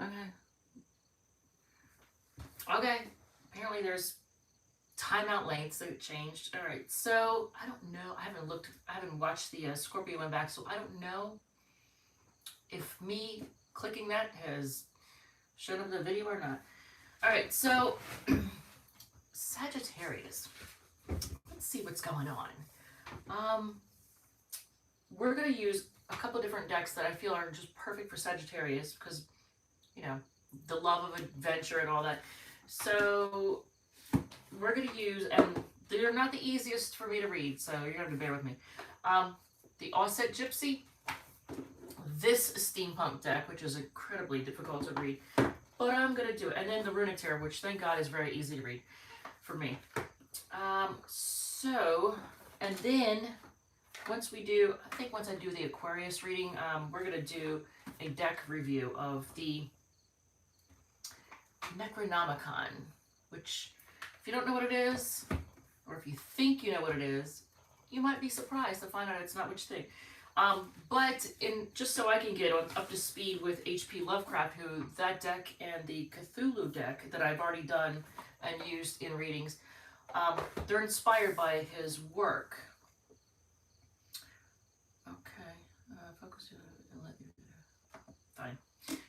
Okay. Okay. Apparently there's timeout lengths that changed. All right. So I don't know. I haven't watched the Scorpio one back, so I don't know if me clicking that has shown up in the video or not. All right. So Sagittarius. Let's see what's going on. Um, we're going to use a couple different decks that I feel are just perfect for Sagittarius because, you know, the love of adventure and all that. So we're going to use, and they're not the easiest for me to read, so you're going to have to bear with me. The Offset Gypsy, this steampunk deck, which is incredibly difficult to read, but I'm going to do it. And then the Runic Tarot, which thank God is very easy to read for me. And then once I do the Aquarius reading, we're going to do a deck review of the Necronomicon, which if you don't know what it is, or if you think you know what it is, you might be surprised to find out it's not what you think. But just so I can get up to speed with H.P. Lovecraft, who that deck and the Cthulhu deck that I've already done and used in readings, they're inspired by his work. Okay, focus. Fine.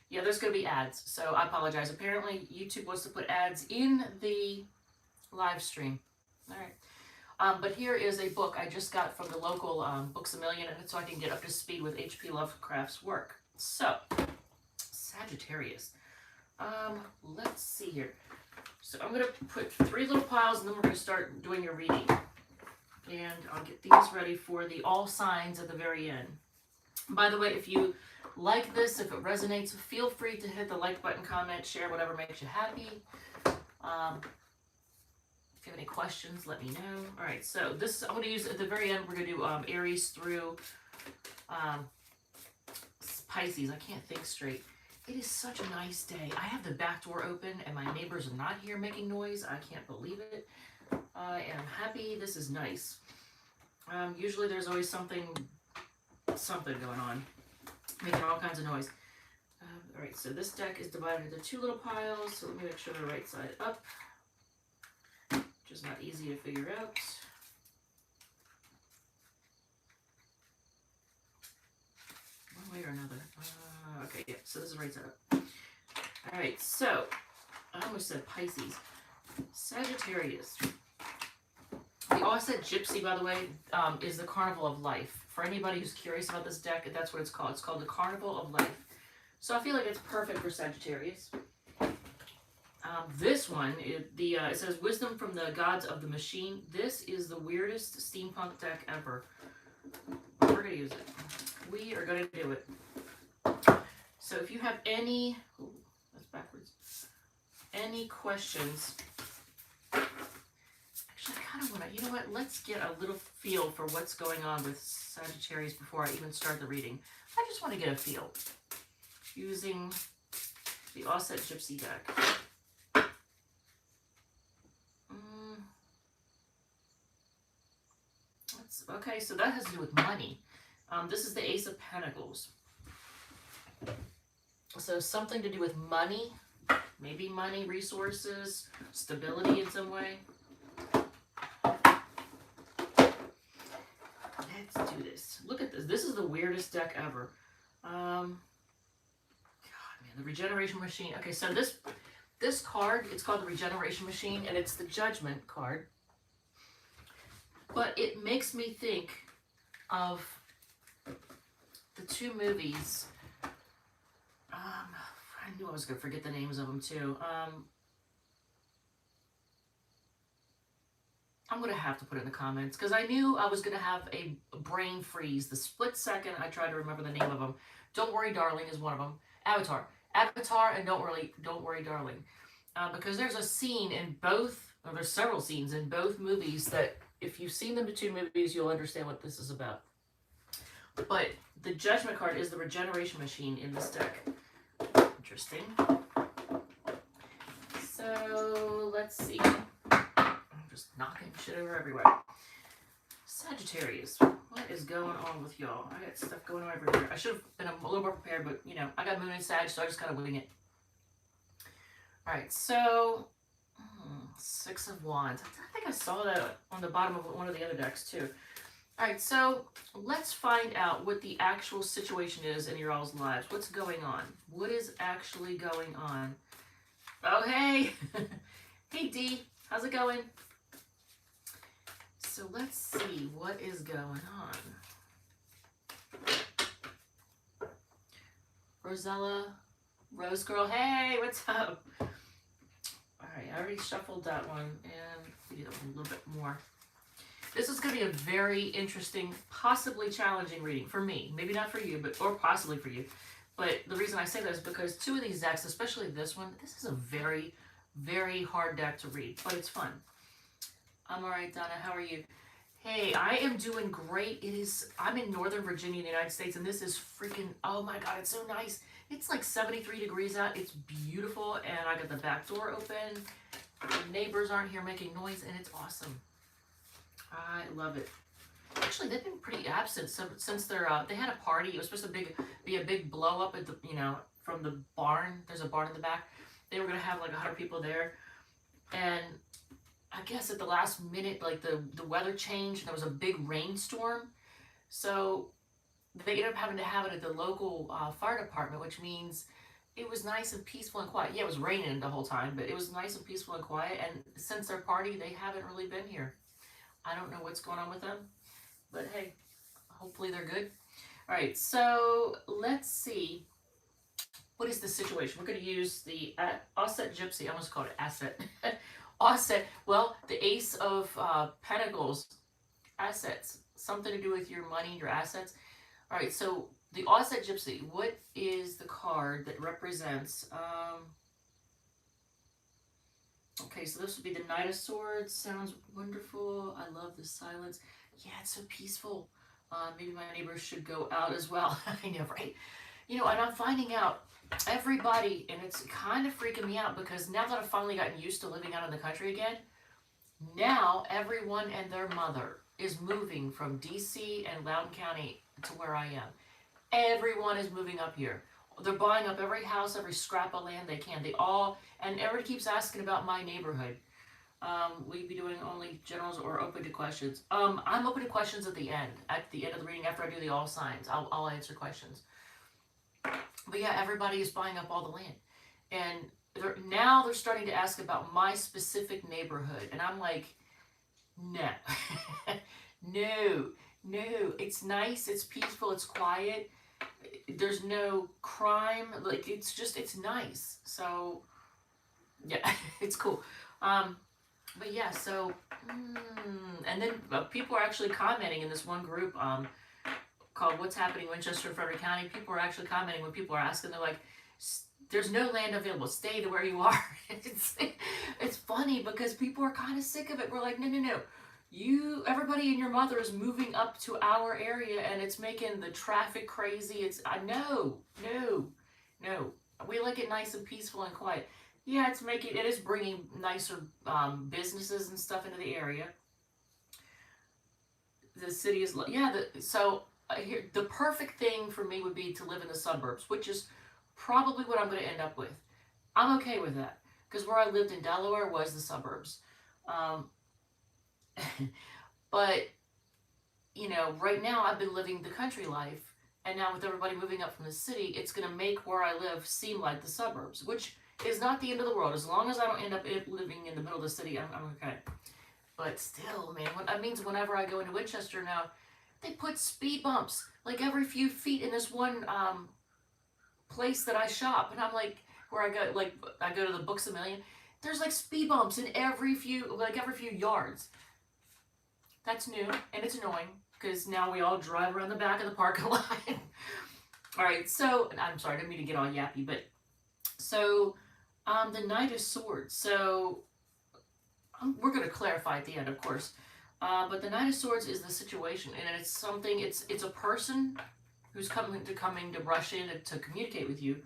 Yeah, there's going to be ads, so I apologize. Apparently, YouTube wants to put ads in the live stream. All right. But here is a book I just got from the local Books A Million, and so I can get up to speed with H.P. Lovecraft's work. So, Sagittarius. Let's see here. So I'm going to put 3 little piles, and then we're going to start doing your reading. And I'll get these ready for the all signs at the very end. By the way, if you like this, if it resonates, feel free to hit the like button, comment, share, whatever makes you happy. If you have any questions, let me know. All right, so this I'm going to use at the very end. We're going to do Aries through Pisces. I can't think straight. It is such a nice day. I have the back door open and my neighbors are not here making noise. I can't believe it. And I'm happy. This is nice. Usually there's always something going on, making all kinds of noise. All right, so this deck is divided into 2 little piles. So let me make sure the right side up, which is not easy to figure out. One way or another. Okay, yeah, so this is right side up. All right, so I almost said Pisces. Sagittarius. The Offset Gypsy, by the way, is the Carnival of Life. For anybody who's curious about this deck, that's what it's called. It's called the Carnival of Life. So I feel like it's perfect for Sagittarius. This one, it says Wisdom from the Gods of the Machine. This is the weirdest steampunk deck ever. We're going to use it. We are going to do it. So if you have any, that's backwards, any questions, actually I kind of want to, you know what, let's get a little feel for what's going on with Sagittarius before I even start the reading. I just want to get a feel using the Offset Gypsy deck. Okay, so that has to do with money. This is the Ace of Pentacles. So something to do with money, maybe money, resources, stability in some way. Let's do this. Look at this. This is the weirdest deck ever. God, man, the Regeneration Machine. Okay, so this card, it's called the Regeneration Machine, and it's the Judgment card. But it makes me think of the 2 movies. I knew I was going to forget the names of them too. I'm going to have to put it in the comments because I knew I was going to have a brain freeze. The split second I tried to remember the name of them. Don't Worry Darling is one of them. Avatar and Don't Worry Darling. Because there's a scene in both, or there's several scenes in both movies that if you've seen them, the 2 movies, you'll understand what this is about. But the Judgment card is the Regeneration Machine in this deck. Interesting. So let's see. I'm just knocking shit over everywhere. Sagittarius, what is going on with y'all? I got stuff going on over here. I should have been a little more prepared, but you know, I got Moon and Sag, so I just gotta wing it. All right, so Six of Wands. I think I saw that on the bottom of one of the other decks too. All right, so let's find out what the actual situation is in your all's lives. What's going on? What is actually going on? Oh, hey. Hey, D. How's it going? So let's see what is going on. Rosella, Rose Girl, hey, what's up? All right, I already shuffled that one, and we need a little bit more. This is going to be a very interesting, possibly challenging reading for me. Maybe not for you, but or possibly for you. But the reason I say that is because two of these decks, especially this one, this is a very, very hard deck to read, but it's fun. I'm all right, Donna. How are you? Hey, I am doing great. I'm in Northern Virginia, in the United States, and this is freaking, oh my God, it's so nice. It's like 73 degrees out. It's beautiful, and I got the back door open. The neighbors aren't here making noise, and it's awesome. I love it. Actually, they've been pretty absent since they had a party. It was supposed to be a big blow up at the, from the barn. There's a barn in the back. They were gonna have like 100 people there, and I guess at the last minute, like the weather changed. And there was a big rainstorm, so they ended up having to have it at the local fire department, which means it was nice and peaceful and quiet. Yeah, it was raining the whole time, but it was nice and peaceful and quiet. And since their party, they haven't really been here. I don't know what's going on with them, but hey, hopefully they're good. All right, so let's see. What is the situation? We're going to use the Osset Gypsy. I almost called it Asset. Osset. Well, the Ace of Pentacles. Assets. Something to do with your money, your assets. All right, so the Osset Gypsy. What is the card that represents... Okay, so this would be the Knight of Swords. Sounds wonderful. I love the silence. Yeah, it's so peaceful. Maybe my neighbors should go out as well. I know, right? And I'm finding out everybody, and it's kind of freaking me out because now that I've finally gotten used to living out in the country again, now everyone and their mother is moving from DC and Loudoun County to where I am. Everyone is moving up here. They're buying up every house, every scrap of land they can. And everybody keeps asking about my neighborhood. Will you be doing only generals or open to questions? I'm open to questions at the end of the reading, after I do the all signs. I'll answer questions. But yeah, everybody is buying up all the land. And now they're starting to ask about my specific neighborhood. And I'm like, no, no, it's nice, it's peaceful, it's quiet. There's no crime. Like, it's nice. So, yeah, it's cool. But yeah, so, and then people are actually commenting in this one group called What's Happening in Winchester and Frederick County. People are actually commenting when people are asking. They're like, there's no land available. Stay to where you are. It's funny because people are kind of sick of it. We're like, no. Everybody and your mother is moving up to our area, and it's making the traffic crazy. No. We like it nice and peaceful and quiet. Yeah, it is bringing nicer businesses and stuff into the area. The city is, here, the perfect thing for me would be to live in the suburbs, which is probably what I'm going to end up with. I'm okay with that, because where I lived in Delaware was the suburbs. But, right now I've been living the country life, and now with everybody moving up from the city, it's going to make where I live seem like the suburbs, which is not the end of the world. As long as I don't end up living in the middle of the city, I'm okay. But still, man, that means whenever I go into Winchester now, they put speed bumps like every few feet in this one place that I shop, and I'm like, where I go to the Books A Million. There's like speed bumps in every few yards. That's new, and it's annoying because now we all drive around the back of the parking lot. All right, so I'm sorry, I didn't mean to get all yappy, but so the Knight of Swords. So we're going to clarify at the end, of course. But the Knight of Swords is the situation, and it's something. It's a person who's coming to rush in to communicate with you,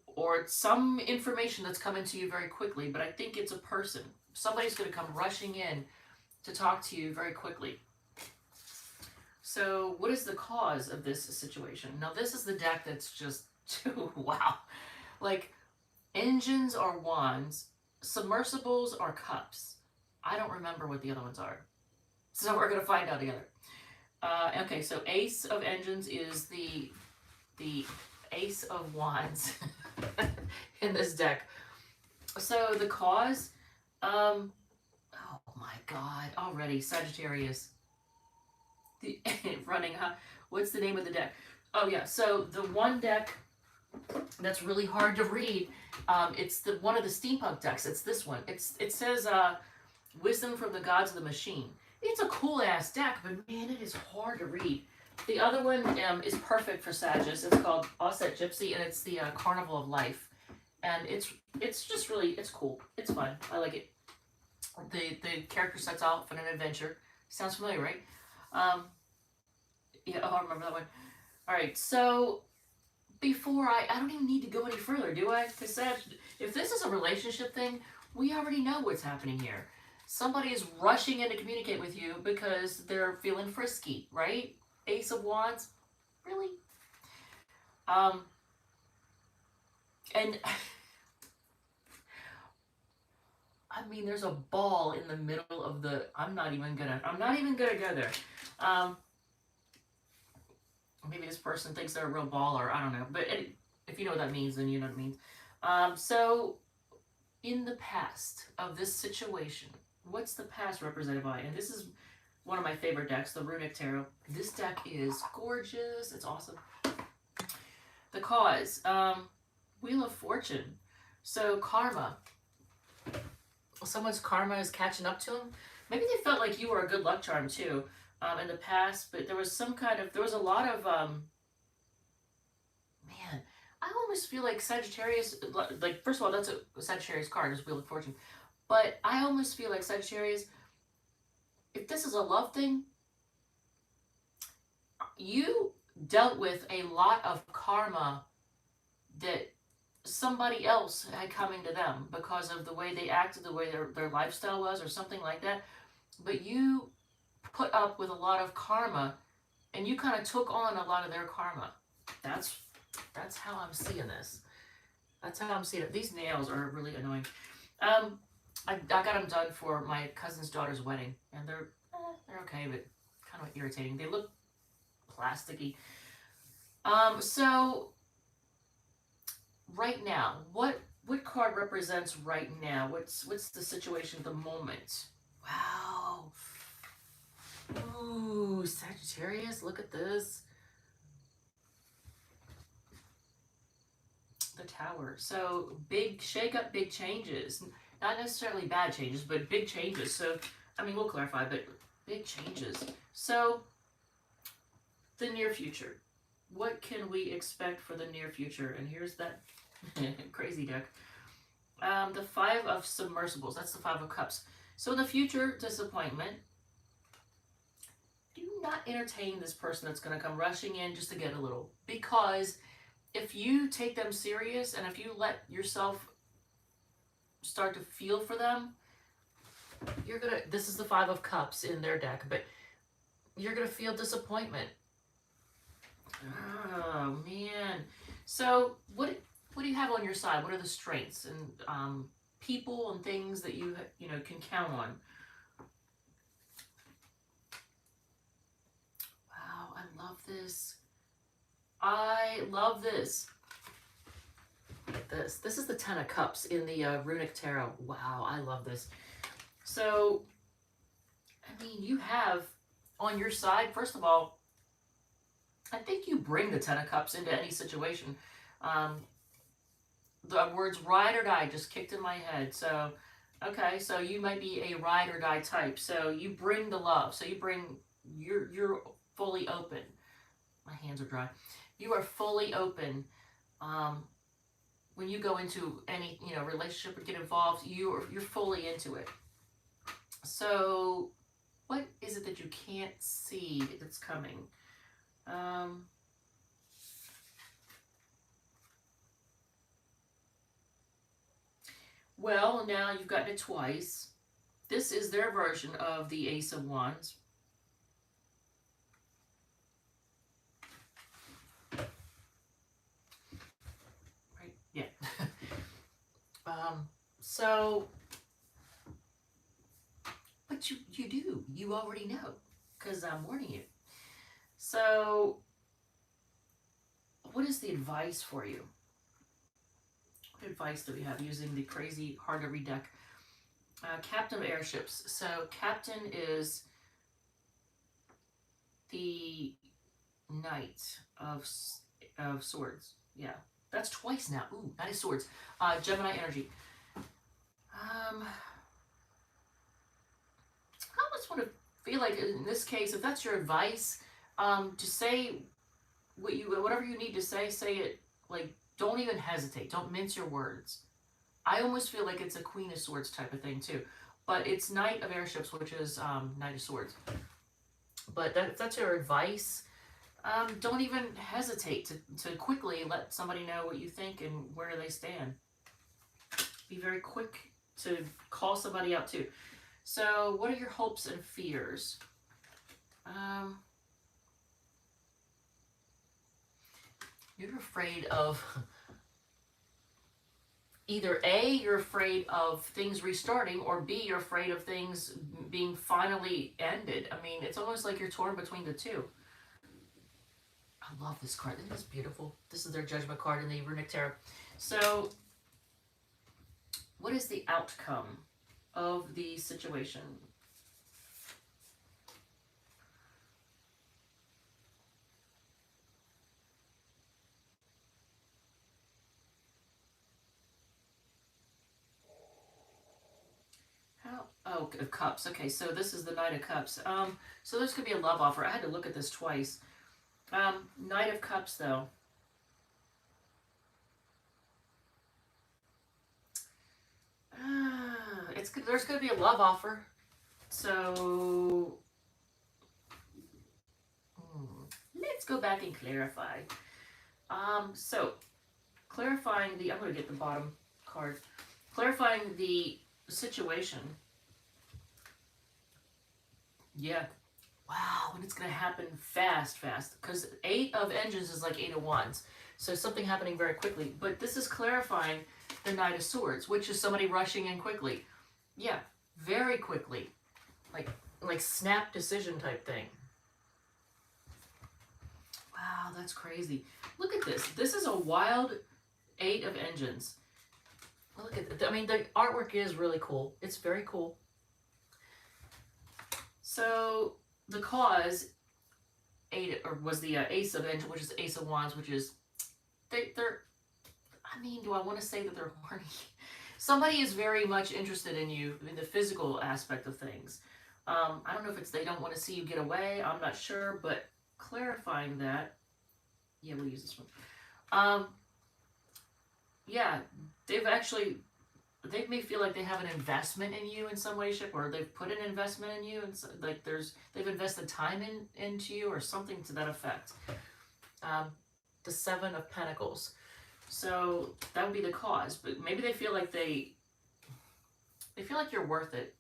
or it's some information that's coming to you very quickly. But I think it's a person. Somebody's going to come rushing in to talk to you very quickly. So what is the cause of this situation? Now, this is the deck that's just, wow. Like, Engines are wands. Submersibles are cups. I don't remember what the other ones are. So we're going to find out together. Okay, so Ace of Engines is the Ace of Wands in this deck. So the cause, oh my God, already Sagittarius. Running, huh? What's the name of the deck? Oh yeah, so the one deck that's really hard to read, it's the one of the steampunk decks. It's this one. It says Wisdom from the Gods of the Machine. It's a cool ass deck, but man, it is hard to read. The other one is perfect for Sagittarius. It's called Offset Gypsy, and it's the Carnival of Life, and it's just really, it's cool. It's fun. I like it. The character sets off on an adventure. Sounds familiar, right? Yeah, oh, I remember that one. All right, so before I don't even need to go any further, do I? Because if this is a relationship thing, we already know what's happening here. Somebody is rushing in to communicate with you because they're feeling frisky, right? Ace of Wands, really? And I mean, there's a ball in the middle of the. I'm not even gonna go there. Maybe this person thinks they're a real baller. I don't know, but if you know what that means, then you know what it means. So in the past of this situation, what's the past represented by? And this is one of my favorite decks, the Runic Tarot. This deck is gorgeous. It's awesome. The cause, Wheel of Fortune. So karma. Someone's karma is catching up to them. Maybe they felt like you were a good luck charm too in the past, but there was a lot of, man, I almost feel like Sagittarius, like, first of all, that's a Sagittarius card, is Wheel of Fortune. But I almost feel like Sagittarius, if this is a love thing, you dealt with a lot of karma that somebody else had coming to them because of the way they acted, the way their lifestyle was, or something like that. But you put up with a lot of karma, and you kind of took on a lot of their karma. That's how I'm seeing this. That's how I'm seeing it. These nails are really annoying. I got them done for my cousin's daughter's wedding, and they're okay, but kind of irritating. They look plasticky. So right now, what card represents right now? What's the situation at the moment? Wow. Ooh, Sagittarius, look at this. The Tower. So big shakeup, big changes. Not necessarily bad changes, but big changes. So, I mean, we'll clarify, but big changes. So, the near future. What can we expect for the near future? And here's that crazy deck. The Five of Submersibles. That's the Five of Cups. So, in the future, disappointment. Do not entertain this person that's going to come rushing in just to get a little. Because if you take them serious and if you let yourself start to feel for them, you're gonna, this is the Five of Cups in their deck, but you're gonna feel disappointment. Oh man. So what do you have on your side? What are the strengths and people and things that you can count on? Wow, I love this. I love this. This is the Ten of Cups in the Runic Tarot. Wow, I love this. So, I mean, you have on your side, first of all, I think you bring the Ten of Cups into any situation. The words ride or die just kicked in my head. So, okay, so you might be a ride or die type. So you bring the love. So you bring, you're fully open. My hands are dry. You are fully open. When you go into any relationship or get involved, you're fully into it. So what is it that you can't see that's coming? Well, now you've gotten it twice. This is their version of the Ace of Wands. Right? Yeah. So, but you do. You already know, because I'm warning you. So, what is the advice for you? What advice do we have using the crazy, hard to read deck? Captain of airships. So, Captain is the Knight of Swords. Yeah, that's twice now. Ooh, Knight of Swords. Gemini energy. I almost want to feel like in this case, if that's your advice, to say whatever you need to say it like, don't even hesitate. Don't mince your words. I almost feel like it's a Queen of Swords type of thing too, but it's Knight of Airships, which is Knight of Swords. But if that's your advice, don't even hesitate to quickly let somebody know what you think and where they stand. Be very quick to call somebody out too. So, what are your hopes and fears? You're afraid of either A, you're afraid of things restarting, or B, you're afraid of things being finally ended. I mean, it's almost like you're torn between the two. I love this card. Isn't this beautiful? This is their Judgment card in the Runic Tarot. So, what is the outcome of the situation? Oh, of Cups. Okay, so this is the Knight of Cups. So this could be a love offer. I had to look at this twice. Knight of Cups, though. There's going to be a love offer. So let's go back and clarify. So clarifying I'm going to get the bottom card. Clarifying the situation. Yeah. Wow, and it's going to happen fast. Because 8 of Engines is like 8 of Wands. So something happening very quickly. But this is clarifying the Knight of Swords, which is somebody rushing in quickly. Yeah, very quickly. Like snap decision type thing. Wow, that's crazy. Look at this. This is a wild 8 of Engines. Look at that. I mean, the artwork is really cool. It's very cool. So the cause was the Ace of Engines, which is Ace of Wands, which is they're. I mean, do I want to say that they're horny? Somebody is very much interested in you in the physical aspect of things. I don't know if it's they don't want to see you get away. I'm not sure, but clarifying that. Yeah, we'll use this one. Yeah, they may feel like they have an investment in you in some way, shape, or they've put an investment in you, and so, like they've invested time into you, or something to that effect. The 7 of Pentacles. So that would be the cause, but maybe they feel like they feel like you're worth it.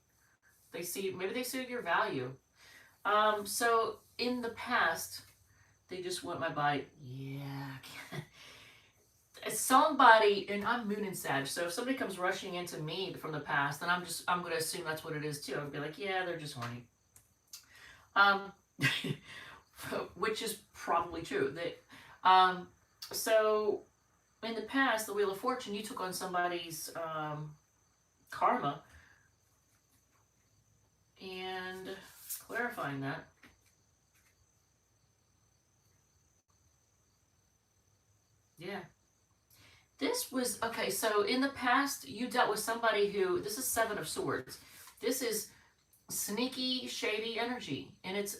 Maybe they see your value. So in the past, they just want my body. Yeah. Somebody, and I'm Moon and Sag, so if somebody comes rushing into me from the past, then I'm going to assume that's what it is too. I'll be like, yeah, they're just horny. Which is probably true. So in the past, the Wheel of Fortune, you took on somebody's karma, and clarifying that. Yeah. This was, okay, so in the past, you dealt with somebody who, this is 7 of Swords. This is sneaky, shady energy. And it's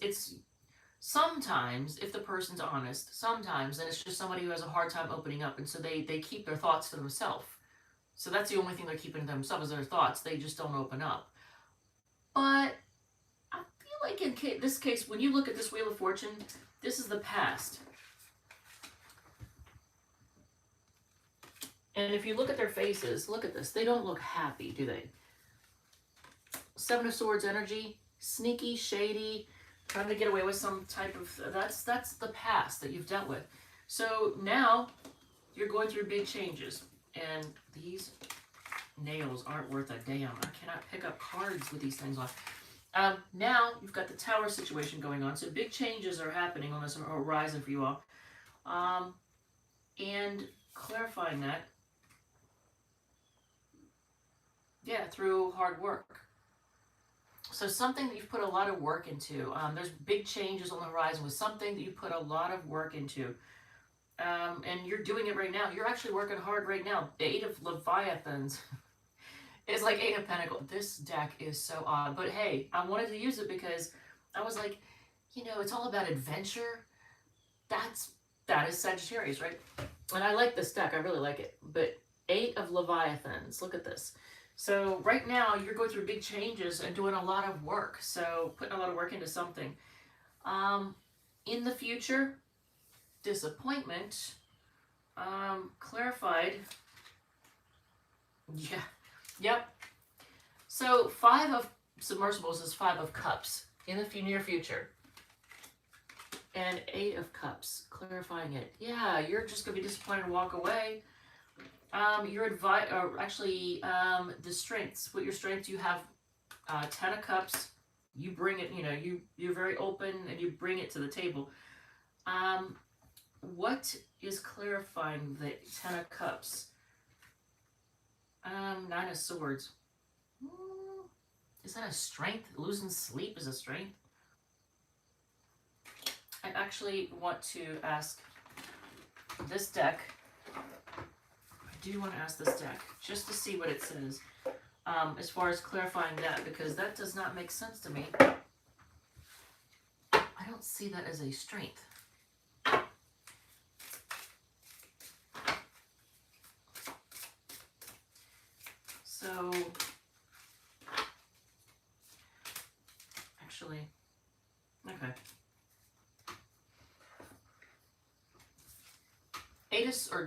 sometimes, if the person's honest, sometimes, then it's just somebody who has a hard time opening up. And so they keep their thoughts to themselves. So that's the only thing they're keeping to themselves is their thoughts. They just don't open up. But I feel like in this case, when you look at this Wheel of Fortune, this is the past. And if you look at their faces, look at this. They don't look happy, do they? 7 of Swords energy, sneaky, shady, trying to get away with some type of... That's the past that you've dealt with. So now you're going through big changes. And these Nails aren't worth a damn. I cannot pick up cards with these things on. Now you've got the tower situation going on, so big changes are happening on this horizon for you all. And clarifying that, yeah, through hard work. So something that you've put a lot of work into. There's big changes on the horizon with something that you put a lot of work into. And you're doing it right now. You're actually working hard right now. The Eight of Leviathans. It's like Eight of Pentacles. This deck is so odd. But hey, I wanted to use it because I was like, you know, it's all about adventure. That is Sagittarius, right? And I like this deck. I really like it. But Eight of Leviathans. Look at this. So right now, you're going through big changes and doing a lot of work. So putting a lot of work into something. In the future, disappointment. Clarified. Yeah. Yep. So 5 of submersibles is 5 of cups in the near future. And 8 of cups, clarifying it. Yeah, you're just going to be disappointed and walk away. Your advice, or actually, the strengths. What your strengths, you have 10 of cups. You bring it, you know, you're very open and you bring it to the table. What is clarifying the 10 of cups? 9 of swords. Is that a strength? Losing sleep is a strength? I actually want to ask this deck. I do want to ask this deck just to see what it says as far as clarifying that, because that does not make sense to me. I don't see that as a strength. So, actually, okay.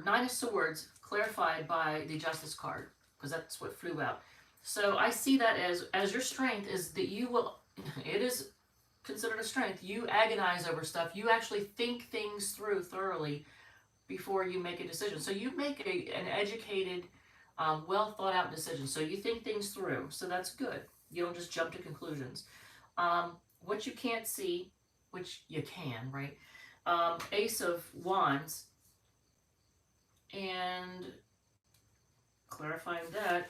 9 of swords clarified by the justice card, because that's what flew out. So I see that as your strength is that you will, it is considered a strength. You agonize over stuff. You actually think things through thoroughly before you make a decision. So you make an educated, well thought out decision. So you think things through. So that's good. You don't just jump to conclusions. What you can't see, which you can, right? Ace of Wands. And clarifying that.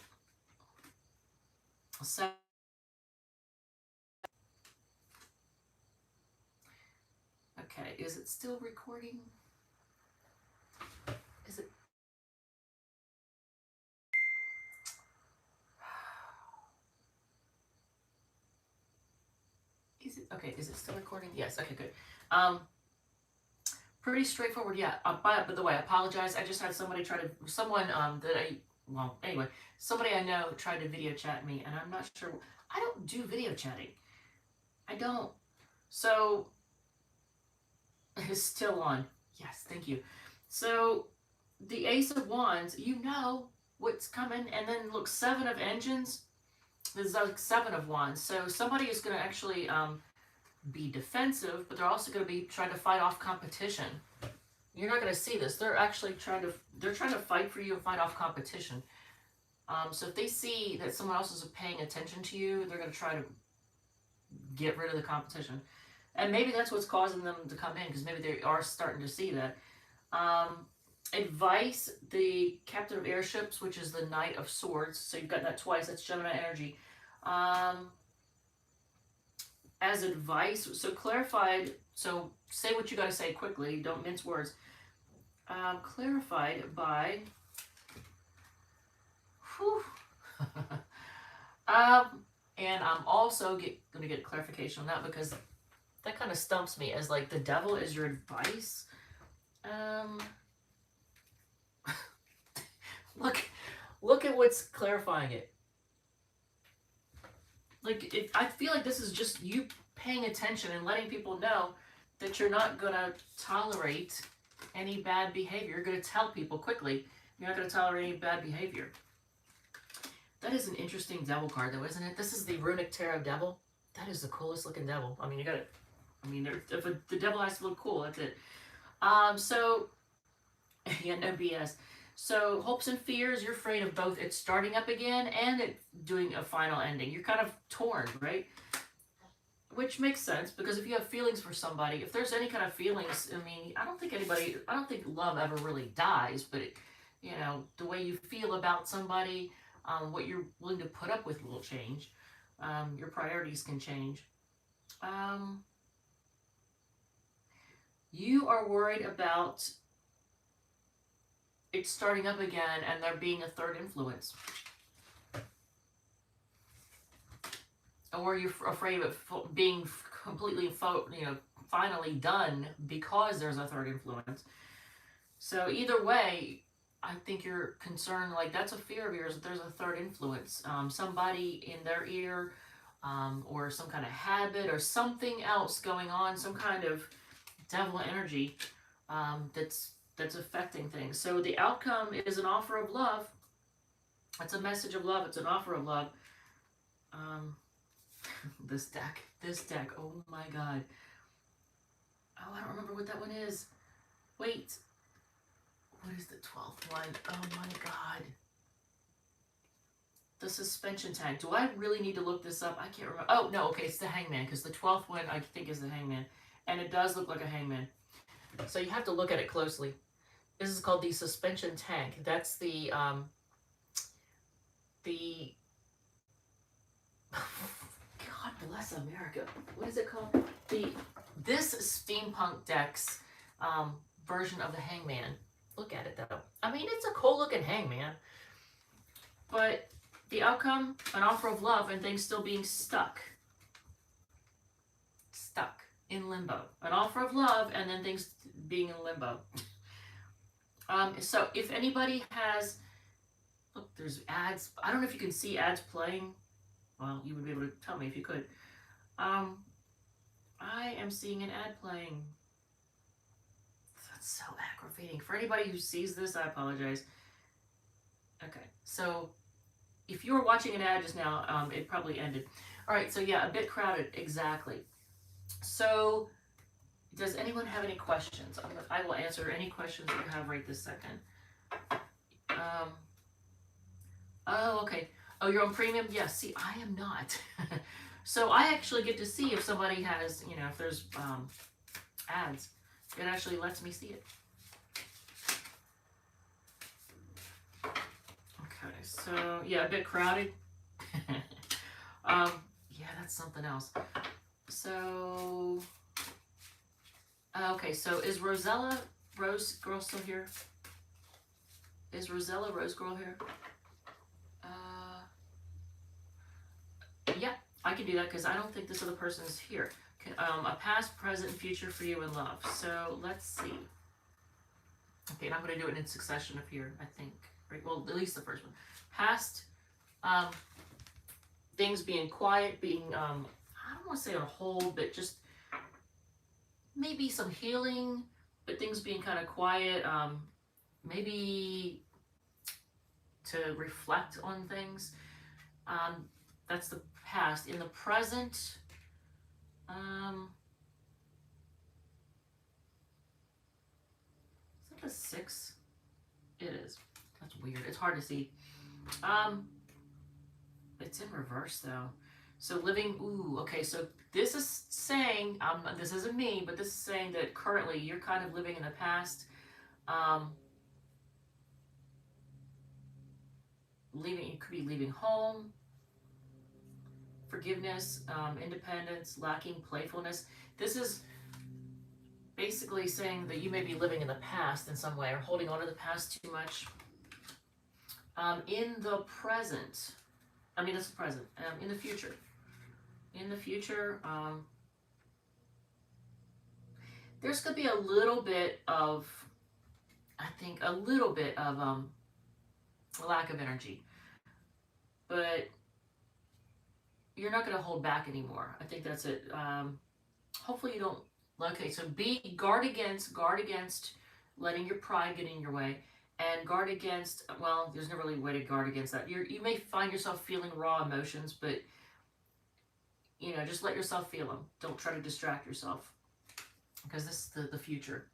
Okay, is it still recording? Is it? Is it okay? Is it still recording? Yes. Okay, good. Pretty straightforward. Yeah. By the way, I apologize. I just had somebody somebody I know tried to video chat me, and I'm not sure. I don't do video chatting. I don't. So it's still on. Yes, thank you. So the Ace of Wands, you know what's coming, and then look, 7 of Engines. There's like 7 of Wands. So somebody is going to actually be defensive, but they're also going to be trying to fight off competition. You're not going to see this. They're actually trying to fight for you and fight off competition. So if they see that someone else is paying attention to you, they're going to try to get rid of the competition. And maybe that's what's causing them to come in, because maybe they are starting to see that. Advice, the Captain of Airships, which is the Knight of Swords. So you've got that twice. That's Gemini energy. As advice, so clarified, so say what you got to say quickly, don't mince words. Clarified by, and I'm also going to get clarification on that, because that kind of stumps me as like the devil is your advice. Look at what's clarifying it. Like, I feel like this is just you paying attention and letting people know that you're not going to tolerate any bad behavior. You're going to tell people quickly you're not going to tolerate any bad behavior. That is an interesting devil card, though, isn't it? This is the Runic Tarot Devil. That is the coolest looking devil. I mean, you got it. I mean, if the devil has to look cool, that's it. So, yeah, no BS. So hopes and fears, you're afraid of both it starting up again and it doing a final ending. You're kind of torn, right? Which makes sense, because if you have feelings for somebody, if there's any kind of feelings, I mean, I don't think love ever really dies, but you know, the way you feel about somebody, what you're willing to put up with will change. Your priorities can change. You are worried about it starting up again and there being a third influence. Or you're afraid of it being completely, finally done because there's a third influence. So either way, I think you're concerned, like that's a fear of yours, that there's a third influence. Somebody in their ear, or some kind of habit or something else going on, some kind of devil energy that's affecting things. So the outcome is an offer of love. It's a message of love. It's an offer of love. This deck, oh my god. Oh, I don't remember what that one is. Wait, what is the 12th one? Oh my god. The suspension tank. Do I really need to look this up? I can't remember. Oh, no, okay, it's the hangman, because the 12th one I think is the hangman. And it does look like a hangman. So you have to look at it closely. This is called the suspension tank. That's the God bless America. What is it called? This steampunk deck's version of the hangman. Look at it though. I mean, it's a cool looking hangman. But the outcome, an offer of love, and things still being stuck. Stuck in limbo. An offer of love and then things being in limbo. So if anybody has, look, there's ads. I don't know if you can see ads playing. Well, you would be able to tell me if you could. I am seeing an ad playing. That's so aggravating. For anybody who sees this, I apologize. Okay, so if you were watching an ad just now, it probably ended. All right, so yeah, a bit crowded, exactly. So, does anyone have any questions? I will answer any questions that you have right this second. Oh, okay. Oh, you're on premium? Yes, see, I am not. So I actually get to see if somebody has, if there's ads. It actually lets me see it. Okay, so yeah, a bit crowded. Yeah, that's something else. So, okay, so is Rosella Rose Girl still here? Is Rosella Rose Girl here? Yeah, I can do that because I don't think this other person is here. A past, present, and future for you in love. So let's see. Okay, and I'm going to do it in succession up here, I think. Right? Well, at least the first one. Past, things being quiet, being, I don't want to say on hold, but just maybe some healing, but things being kind of quiet. Maybe to reflect on things. That's the past. In the present, is that a 6? It is. That's weird. It's hard to see. It's in reverse though. So living, ooh, okay, so this is saying, this isn't me, but this is saying that currently you're kind of living in the past. You could be leaving home. Forgiveness, independence, lacking playfulness. This is basically saying that you may be living in the past in some way or holding on to the past too much. In the present, this is present, in the future. In the future, there's going to be a little bit of, lack of energy. But you're not going to hold back anymore. I think that's it. Hopefully you don't. Okay, so guard against letting your pride get in your way, and guard against. Well, there's no really way to guard against that. You may find yourself feeling raw emotions, but just let yourself feel them. Don't try to distract yourself, because this is the future.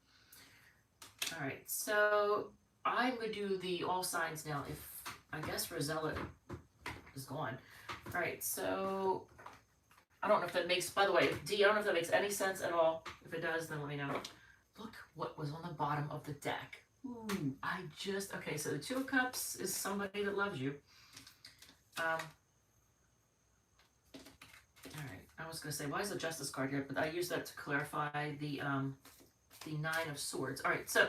All right, so I'm going to do the all signs now. If I guess Rosella is gone. All right, so I don't know if that makes, by the way, D, I don't know if that makes any sense at all. If it does, then let me know. Look what was on the bottom of the deck. Ooh, okay, so the Two of Cups is somebody that loves you. All right, I was going to say, why is the Justice card here? But I use that to clarify the Nine of Swords. All right, so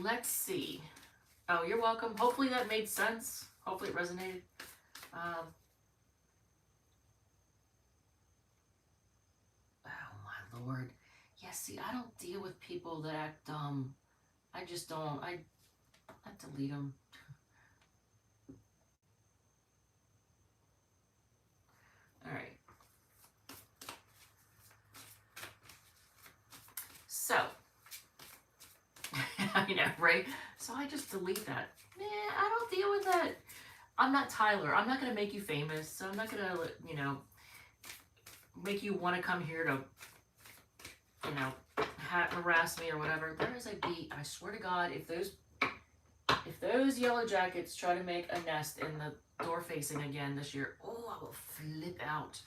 let's see. Oh, you're welcome. Hopefully that made sense. Hopefully it resonated. Oh my Lord. Yeah, see, I don't deal with people that act dumb. I just don't. I delete them. All right. So, I know, right? So I just delete that. I don't deal with that. I'm not Tyler. I'm not going to make you famous. So I'm not going to, you know, make you want to come here to, you know, harass me or whatever. There is a beat. I swear to God, if those yellow jackets try to make a nest in the door facing again this year, oh, I will flip out.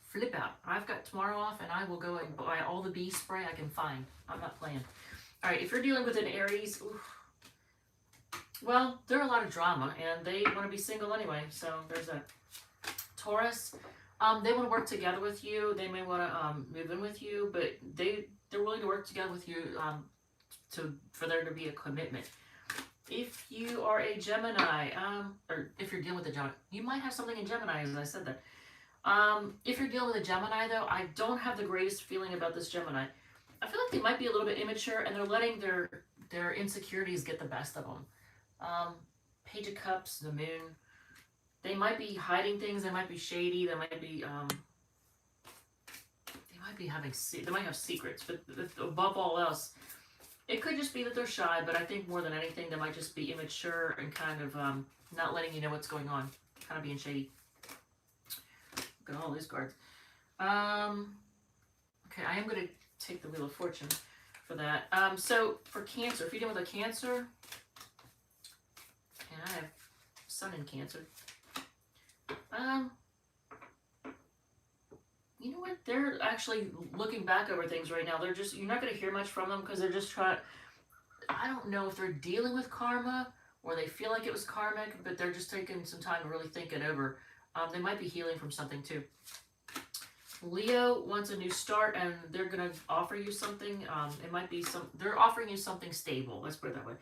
Flip out. I've got tomorrow off and I will go and buy all the bee spray I can find. I'm not playing. All right, if you're dealing with an Aries, well, there are a lot of drama and they want to be single anyway. So there's a Taurus. They want to work together with you. They may want to move in with you, but they're willing to work together with you for there to be a commitment. If you are a Gemini, or if you're dealing with a Gemini, you might have something in Gemini, as I said that. If you're dealing with a Gemini, though, I don't have the greatest feeling about this Gemini. I feel like they might be a little bit immature, and they're letting their insecurities get the best of them. Page of Cups, the Moon. They might be hiding things. They might be shady. They might have secrets. But above all else, it could just be that they're shy. But I think more than anything, they might just be immature and kind of not letting you know what's going on, kind of being shady. Look at all these cards. Okay, I am going to take the Wheel of Fortune for that. So for Cancer, if you're dealing with a Cancer, and I have Sun in Cancer. You know what? They're actually looking back over things right now. You're not going to hear much from them because they're just trying. I don't know if they're dealing with karma or they feel like it was karmic, but they're just taking some time to really think it over. They might be healing from something too. Leo wants a new start and they're going to offer you something. It might be they're offering you something stable. Let's put it that way.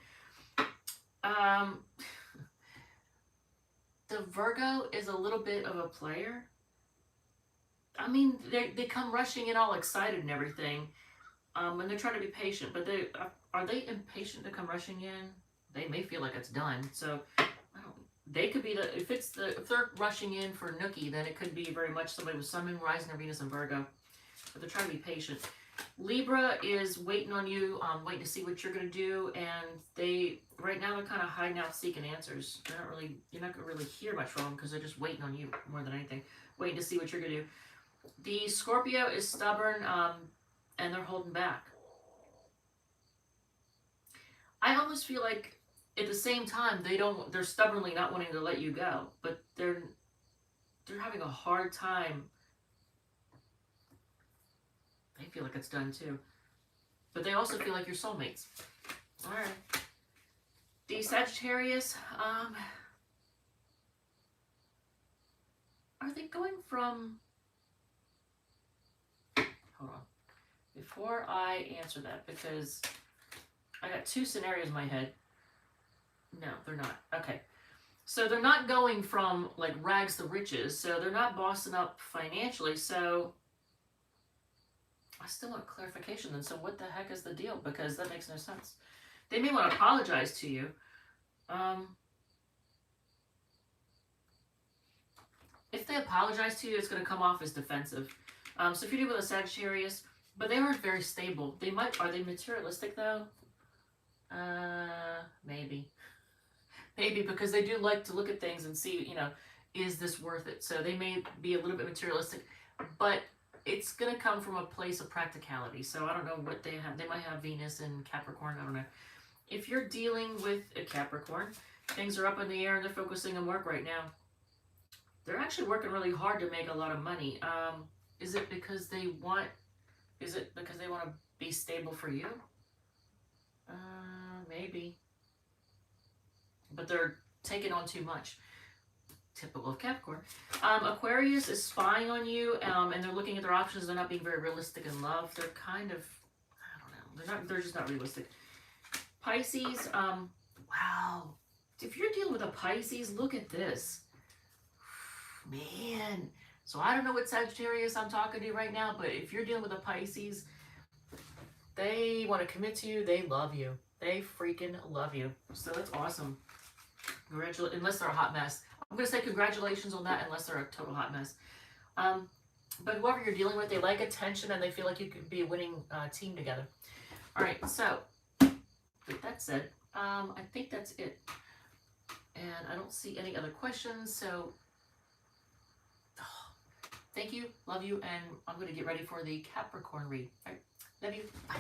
The Virgo is a little bit of a player. I mean, they come rushing in all excited and everything. And they're trying to be patient, but are they impatient to come rushing in? They may feel like it's done. So they could be if they're rushing in for Nookie, then it could be very much somebody with Sun, Moon, Rising, or Venus, and Virgo. But they're trying to be patient. Libra is waiting on you, waiting to see what you're going to do, and right now they're kind of hiding out, seeking answers. You're not going to really hear much from them because they're just waiting on you more than anything, waiting to see what you're going to do. The Scorpio is stubborn, and they're holding back. I almost feel like at the same time they're stubbornly not wanting to let you go, but they're having a hard time. They feel like it's done too. But they also feel like you're soulmates. Alright. The Sagittarius, are they going from... Hold on. Before I answer that, because I got two scenarios in my head. No, they're not. Okay. So they're not going from like rags to riches. So they're not bossing up financially. So I still want clarification then. So what the heck is the deal? Because that makes no sense. They may want to apologize to you. If they apologize to you, it's going to come off as defensive. So if you deal with a Sagittarius, but they aren't very stable. Are they materialistic though? Maybe. Maybe because they do like to look at things and see, is this worth it? So they may be a little bit materialistic, but it's going to come from a place of practicality. So I don't know what they have. They might have Venus and Capricorn. I don't know. if you're dealing with a Capricorn, things are up in the air and they're focusing on work right now. They're actually working really hard to make a lot of money. Is it because they want to be stable for you? Maybe. But they're taking on too much. Typical of Capricorn. Aquarius is spying on you, and they're looking at their options. They're not being very realistic in love. They're kind of, I don't know. They're just not realistic. Pisces, wow. If you're dealing with a Pisces, look at this. Man. So I don't know what Sagittarius I'm talking to right now, but if you're dealing with a Pisces, they want to commit to you. They love you. They freaking love you. So that's awesome. Unless they're a hot mess. I'm going to say congratulations on that, unless they're a total hot mess. But whoever you're dealing with, they like attention and they feel like you could be a winning team together. All right, so with that said, I think that's it. And I don't see any other questions, so thank you, love you, and I'm going to get ready for the Capricorn read. All right, love you, bye.